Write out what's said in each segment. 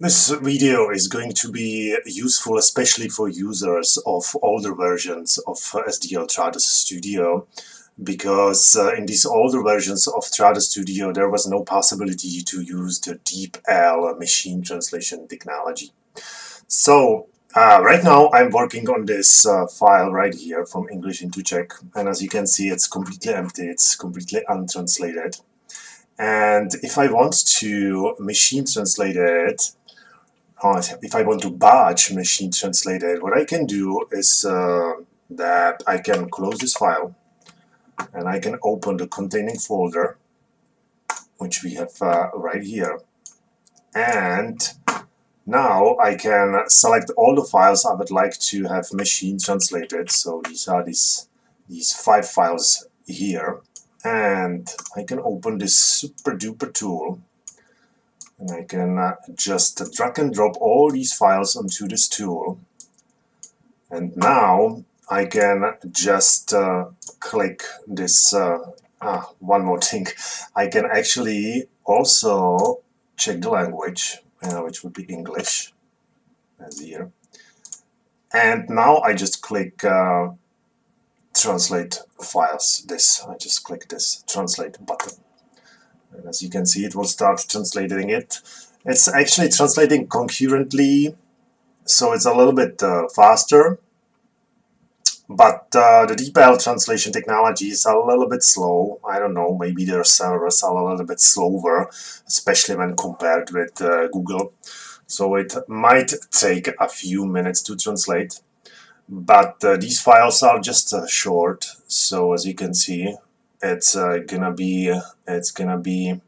This video is going to be useful especially for users of older versions of SDL Trados Studio, because in these older versions of Trados Studio there was no possibility to use the DeepL machine translation technology. So right now I'm working on this file right here from English into Czech, and as you can see it's completely empty, it's completely untranslated. And if I want to machine translate it, if I want to batch machine translate it, what I can do is that I can close this file and I can open the containing folder, which we have right here. And now I can select all the files I would like to have machine translated. So these are these 5 files here. And I can open this super duper tool. And I can just drag and drop all these files onto this tool. And now I can just click this. One more thing. I can actually also check the language, which would be English, as here. And now I just click translate files. I just click this translate button. And as you can see, it will start translating it. It's actually translating concurrently, so it's a little bit faster. But the DeepL translation technology is a little bit slow. I don't know, maybe their servers are a little bit slower, especially when compared with Google. So it might take a few minutes to translate. But these files are just short, so as you can see, it's gonna be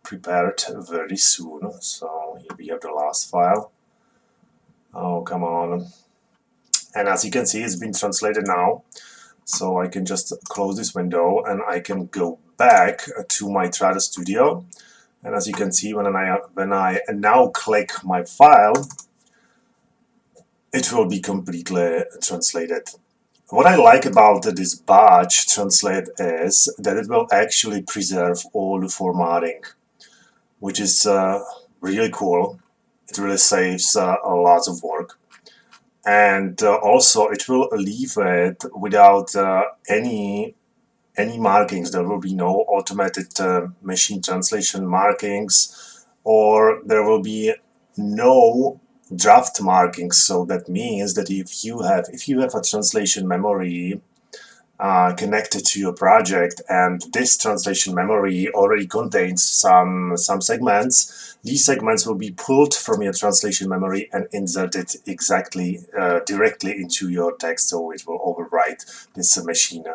prepared very soon. So here we have the last file. Oh, come on. And as you can see, it's been translated now. So I can just close this window and I can go back to my Trados Studio. And as you can see, when I now click my file, it will be completely translated. What I like about this batch translate is that it will actually preserve all the formatting, which is really cool. It really saves a lot of work. And also it will leave it without any markings. There will be no automated machine translation markings, or there will be no draft markings. So that means that if you have a translation memory connected to your project, and this translation memory already contains some segments, these segments will be pulled from your translation memory and inserted exactly directly into your text, so it will overwrite this machine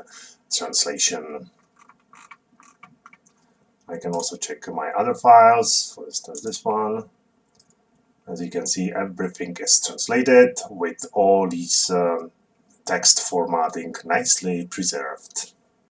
translation. I can also check my other files, for instance this one. As you can see, everything is translated with all these text formatting nicely preserved.